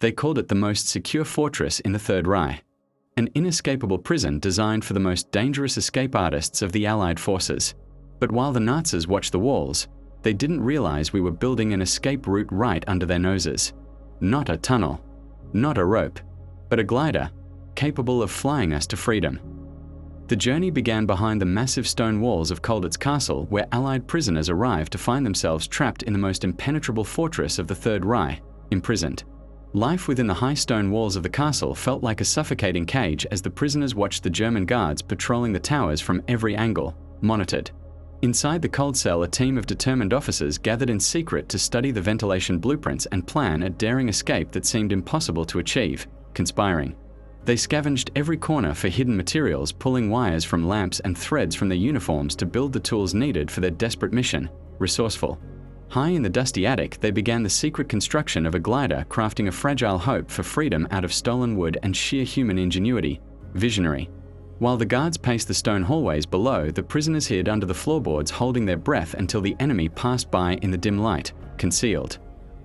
They called it the most secure fortress in the Third Reich, an inescapable prison designed for the most dangerous escape artists of the Allied forces. But while the Nazis watched the walls, they didn't realize we were building an escape route right under their noses. Not a tunnel, not a rope, but a glider, capable of flying us to freedom. The journey began behind the massive stone walls of Colditz Castle, where Allied prisoners arrived to find themselves trapped in the most impenetrable fortress of the Third Reich, imprisoned. Life within the high stone walls of the castle felt like a suffocating cage as the prisoners watched the German guards patrolling the towers from every angle, monitored. Inside the cold cell, a team of determined officers gathered in secret to study the ventilation blueprints and plan a daring escape that seemed impossible to achieve, conspiring. They scavenged every corner for hidden materials, pulling wires from lamps and threads from their uniforms to build the tools needed for their desperate mission, resourceful. High in the dusty attic, they began the secret construction of a glider, crafting a fragile hope for freedom out of stolen wood and sheer human ingenuity, visionary. While the guards paced the stone hallways below, the prisoners hid under the floorboards, holding their breath until the enemy passed by in the dim light, concealed.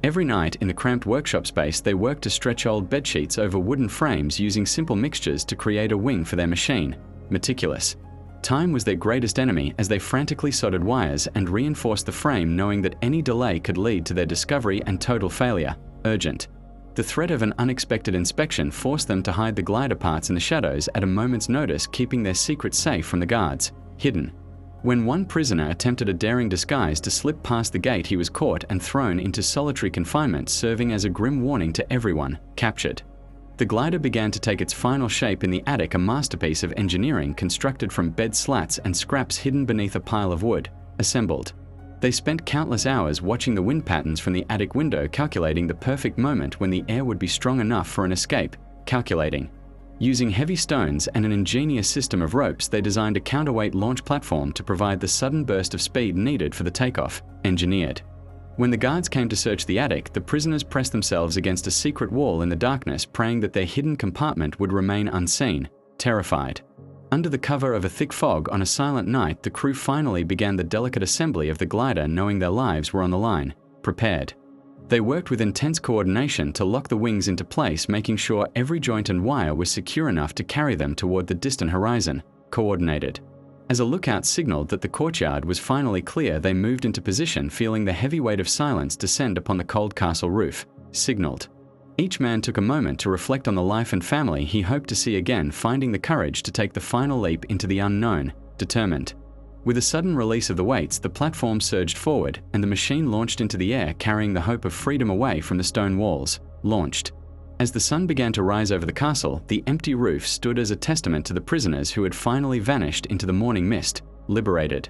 Every night in the cramped workshop space, they worked to stretch old bedsheets over wooden frames using simple mixtures to create a wing for their machine, meticulous. Time was their greatest enemy as they frantically soldered wires and reinforced the frame, knowing that any delay could lead to their discovery and total failure, urgent. The threat of an unexpected inspection forced them to hide the glider parts in the shadows at a moment's notice, keeping their secret safe from the guards, hidden. When one prisoner attempted a daring disguise to slip past the gate, he was caught and thrown into solitary confinement, serving as a grim warning to everyone, captured. The glider began to take its final shape in the attic, a masterpiece of engineering constructed from bed slats and scraps hidden beneath a pile of wood, assembled. They spent countless hours watching the wind patterns from the attic window, calculating the perfect moment when the air would be strong enough for an escape, calculating. Using heavy stones and an ingenious system of ropes, they designed a counterweight launch platform to provide the sudden burst of speed needed for the takeoff, engineered. When the guards came to search the attic, the prisoners pressed themselves against a secret wall in the darkness, praying that their hidden compartment would remain unseen, terrified. Under the cover of a thick fog on a silent night, the crew finally began the delicate assembly of the glider, knowing their lives were on the line, prepared. They worked with intense coordination to lock the wings into place, making sure every joint and wire was secure enough to carry them toward the distant horizon, coordinated. As a lookout signaled that the courtyard was finally clear, they moved into position, feeling the heavy weight of silence descend upon the cold castle roof, signaled. Each man took a moment to reflect on the life and family he hoped to see again, finding the courage to take the final leap into the unknown, determined. With a sudden release of the weights, the platform surged forward, and the machine launched into the air, carrying the hope of freedom away from the stone walls, launched. As the sun began to rise over the castle, the empty roof stood as a testament to the prisoners who had finally vanished into the morning mist, liberated.